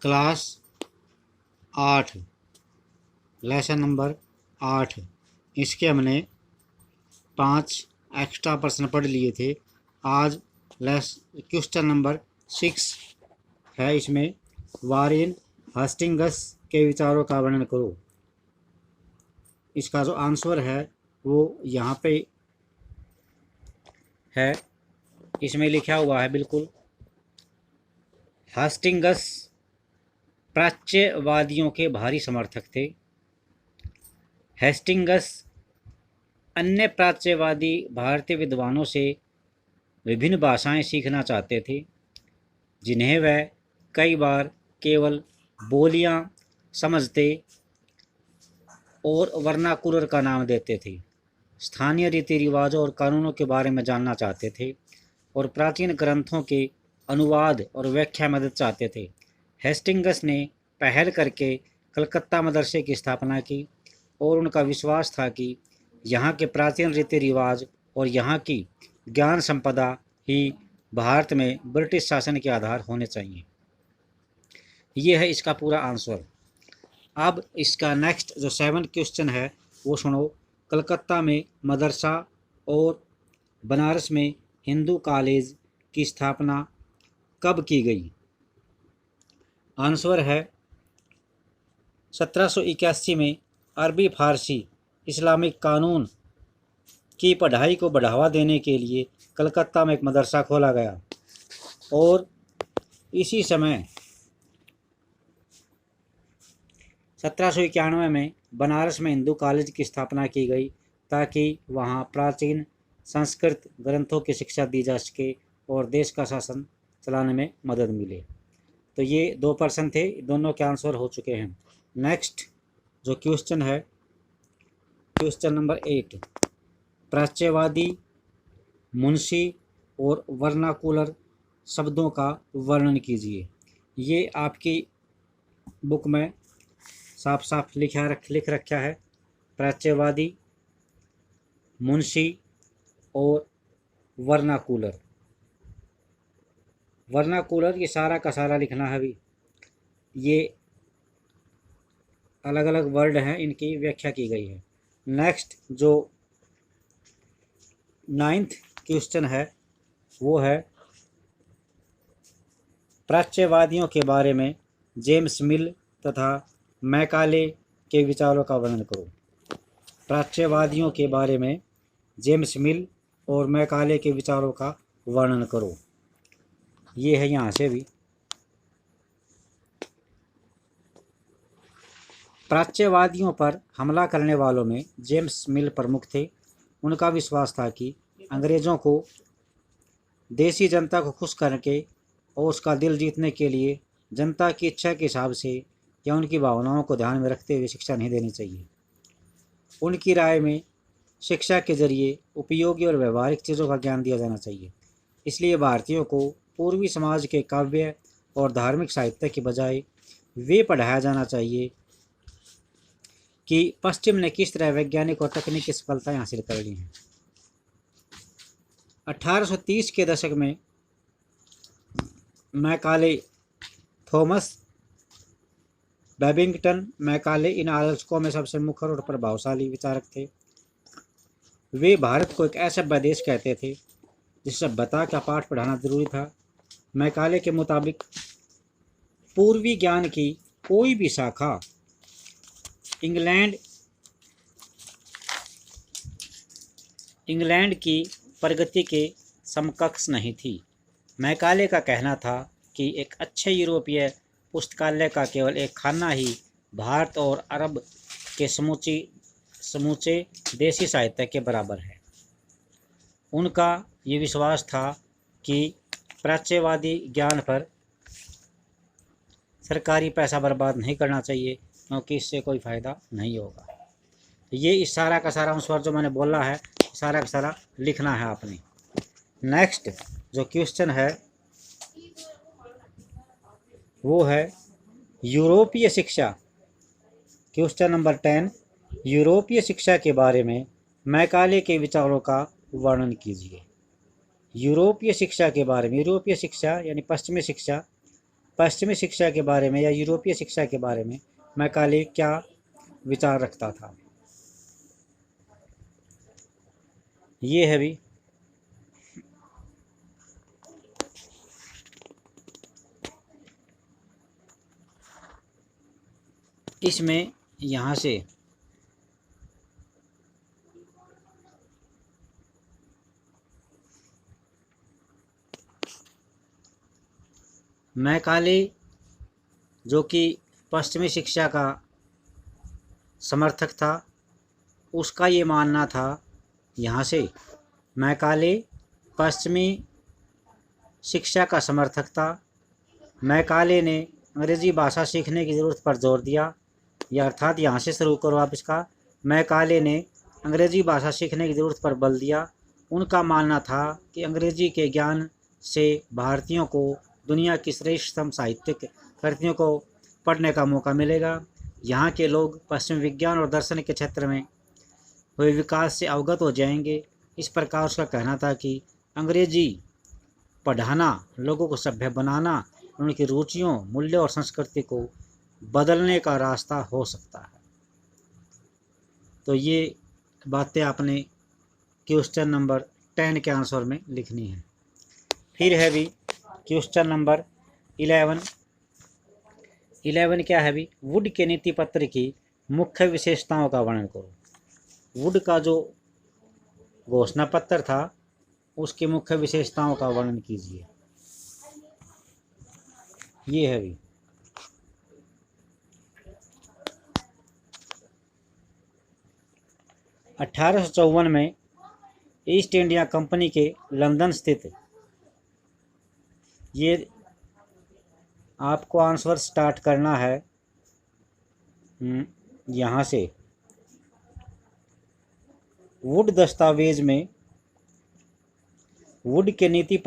Class 8 lesson number 8 इसके हमने 5 extra प्रश्न पढ़ लिए थे। आज क्वेश्चन नंबर 6 है। इसमें वारेन हेस्टिंग्स के विचारों का वर्णन करो। इसका जो आंसर है वो यहाँ पे है, इसमें लिखा हुआ है बिल्कुल। हेस्टिंग्स प्राच्यवादियों के भारी समर्थक थे। हेस्टिंग्स अन्य प्राच्यवादी भारतीय विद्वानों से विभिन्न भाषाएं सीखना चाहते थे, जिन्हें वह कई बार केवल बोलियां समझते और वर्नाकुलर का नाम देते थे। स्थानीय रीति रिवाजों और कानूनों के बारे में जानना चाहते थे और प्राचीन ग्रंथों के अनुवाद और व्याख्या मदद चाहते थे। हेस्टिंग्स ने पहल करके कलकत्ता मदरसे की स्थापना की और उनका विश्वास था कि यहाँ के प्राचीन रीति रिवाज और यहाँ की ज्ञान संपदा ही भारत में ब्रिटिश शासन के आधार होने चाहिए। ये है इसका पूरा आंसर। अब इसका नेक्स्ट जो 7 क्वेश्चन है वो सुनो। कलकत्ता में मदरसा और बनारस में हिंदू कॉलेज की स्थापना कब की गई? आंसर है 1781 में अरबी फारसी इस्लामिक कानून की पढ़ाई को बढ़ावा देने के लिए कलकत्ता में एक मदरसा खोला गया और इसी समय 1791 में बनारस में हिंदू कॉलेज की स्थापना की गई ताकि वहां प्राचीन संस्कृत ग्रंथों की शिक्षा दी जा सके और देश का शासन चलाने में मदद मिले। तो ये 2 प्रश्न थे, दोनों के आंसर हो चुके हैं। नेक्स्ट जो क्वेश्चन है, क्वेश्चन नंबर 8, प्राच्यवादी, मुंशी और वर्नाकुलर शब्दों का वर्णन कीजिए। ये आपकी बुक में साफ साफ लिख रखा है। प्राच्यवादी, मुंशी और वर्नाकुलर। वर्नाकुलर ये सारा का सारा लिखना है। अभी ये अलग अलग वर्ड हैं, इनकी व्याख्या की गई है। नेक्स्ट जो 9th क्वेश्चन है वो है प्राच्यवादियों के बारे में जेम्स मिल तथा मैकाले के विचारों का वर्णन करो। प्राच्यवादियों के बारे में जेम्स मिल और मैकाले के विचारों का वर्णन करो। ये है यहाँ से भी। प्राच्यवादियों पर हमला करने वालों में जेम्स मिल प्रमुख थे। उनका विश्वास था कि अंग्रेज़ों को देसी जनता को खुश करके और उसका दिल जीतने के लिए जनता की इच्छा के हिसाब से या उनकी भावनाओं को ध्यान में रखते हुए शिक्षा नहीं देनी चाहिए। उनकी राय में शिक्षा के जरिए उपयोगी और व्यवहारिक चीज़ों का ज्ञान दिया जाना चाहिए। इसलिए भारतीयों को पूर्वी समाज के काव्य और धार्मिक साहित्य के बजाय वे पढ़ाया जाना चाहिए कि पश्चिम ने किस तरह वैज्ञानिक और तकनीकी सफलताएं हासिल कर ली हैं। 1830 के दशक में मैकाले, थॉमस बेबिंगटन मैकाले इन आलोचकों में सबसे मुखर और प्रभावशाली विचारक थे। वे भारत को एक असभ्य देश कहते थे जिस सभ्यता का पाठ पढ़ाना जरूरी था। मैकाले के मुताबिक पूर्वी ज्ञान की कोई भी शाखा इंग्लैंड की प्रगति के समकक्ष नहीं थी। मैकाले का कहना था कि एक अच्छे यूरोपीय पुस्तकालय का केवल एक खाना ही भारत और अरब के समूचे देसी साहित्य के बराबर है। उनका ये विश्वास था कि प्राच्यवादी ज्ञान पर सरकारी पैसा बर्बाद नहीं करना चाहिए क्योंकि इससे कोई फ़ायदा नहीं होगा। ये इस सारा का सारा आंसर जो मैंने बोला है सारा का सारा लिखना है आपने। नेक्स्ट जो क्वेश्चन है वो है यूरोपीय शिक्षा। क्वेश्चन नंबर 10, यूरोपीय शिक्षा के बारे में मैकाले के विचारों का वर्णन कीजिए। यूरोपीय शिक्षा के बारे में, यूरोपीय शिक्षा यानी पश्चिमी शिक्षा पश्चिमी शिक्षा के बारे में या यूरोपीय शिक्षा के बारे में मैकाले क्या विचार रखता था। ये है भी इसमें यहाँ से मैकाले जो कि पश्चिमी शिक्षा का समर्थक था, उसका ये मानना था, यहाँ से मैकाले पश्चिमी शिक्षा का समर्थक था। मैकाले ने अंग्रेज़ी भाषा सीखने की ज़रूरत पर जोर दिया। यह अर्थात यहाँ से शुरू करो आप इसका। मैकाले ने अंग्रेज़ी भाषा सीखने की ज़रूरत पर बल दिया। उनका मानना था कि अंग्रेज़ी के ज्ञान से भारतीयों को दुनिया की श्रेष्ठतम साहित्यिक कृतियों को पढ़ने का मौका मिलेगा। यहाँ के लोग पश्चिम विज्ञान और दर्शन के क्षेत्र में हुए विकास से अवगत हो जाएंगे। इस प्रकार उसका कहना था कि अंग्रेज़ी पढ़ाना लोगों को सभ्य बनाना, उनकी रुचियों, मूल्यों और संस्कृति को बदलने का रास्ता हो सकता है। तो ये बातें आपने क्वेश्चन नंबर 10 के आंसर में लिखनी है। फिर है भी क्वेश्चन नंबर 11 क्या है भी, वुड के नीति पत्र की मुख्य विशेषताओं का वर्णन करो। वुड का जो घोषणा पत्र था उसकी मुख्य विशेषताओं का वर्णन कीजिए। ये है भी 1854 में ईस्ट इंडिया कंपनी के लंदन स्थित, ये आपको आंसर स्टार्ट करना है यहाँ से। वुड दस्तावेज में, वुड के नीति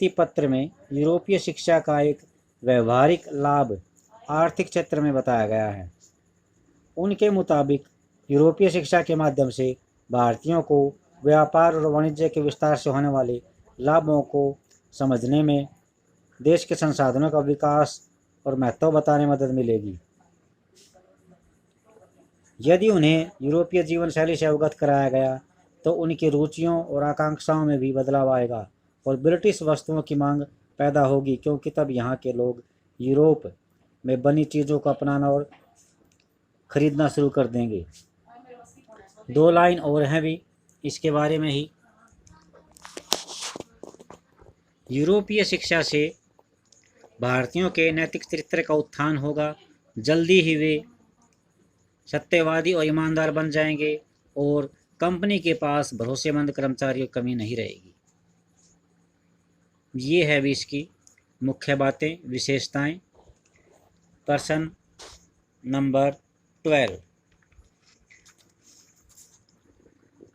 पत्र में यूरोपीय शिक्षा का एक व्यवहारिक लाभ आर्थिक क्षेत्र में बताया गया है। उनके मुताबिक यूरोपीय शिक्षा के माध्यम से भारतीयों को व्यापार और वाणिज्य के विस्तार से होने वाले लाभों को समझने में, देश के संसाधनों का विकास और महत्व बताने में मदद मिलेगी। यदि उन्हें यूरोपीय जीवन शैली से अवगत कराया गया तो उनकी रुचियों और आकांक्षाओं में भी बदलाव आएगा और ब्रिटिश वस्तुओं की मांग पैदा होगी, क्योंकि तब यहाँ के लोग यूरोप में बनी चीज़ों को अपनाना और ख़रीदना शुरू कर देंगे। 2 लाइन और हैं भी इसके बारे में ही। यूरोपीय शिक्षा से भारतीयों के नैतिक चरित्र का उत्थान होगा। जल्दी ही वे सत्यवादी और ईमानदार बन जाएंगे और कंपनी के पास भरोसेमंद कर्मचारियों की कमी नहीं रहेगी। ये है भी इसकी मुख्य बातें, विशेषताएं। प्रश्न नंबर 12,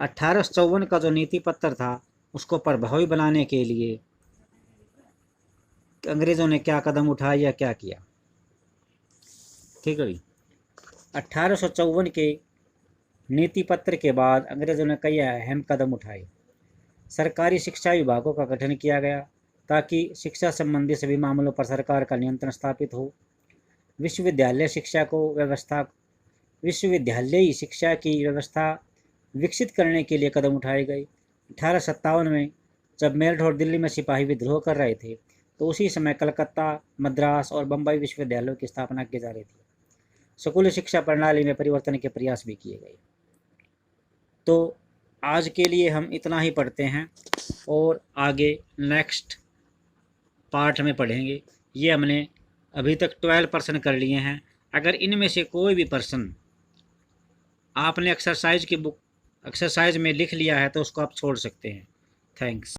1854 का जो नीति पत्र था उसको प्रभावी बनाने के लिए अंग्रेज़ों ने क्या कदम उठाए या क्या किया। ठीक है, 1854 के नीति पत्र के बाद अंग्रेज़ों ने कई अहम कदम उठाए। सरकारी शिक्षा विभागों का गठन किया गया ताकि शिक्षा संबंधी सभी मामलों पर सरकार का नियंत्रण स्थापित हो। विश्वविद्यालयी शिक्षा की व्यवस्था विकसित करने के लिए कदम उठाए गए। 1857 में जब मेरठ और दिल्ली में सिपाही विद्रोह कर रहे थे तो उसी समय कलकत्ता, मद्रास और बम्बई विश्वविद्यालयों की स्थापना की जा रही थी। स्कूली शिक्षा प्रणाली में परिवर्तन के प्रयास भी किए गए। तो आज के लिए हम इतना ही पढ़ते हैं और आगे नेक्स्ट पार्ट में पढ़ेंगे। ये हमने अभी तक 12 प्रश्न कर लिए हैं। अगर इनमें से कोई भी प्रश्न आपने एक्सरसाइज में लिख लिया है तो उसको आप छोड़ सकते हैं। थैंक्स।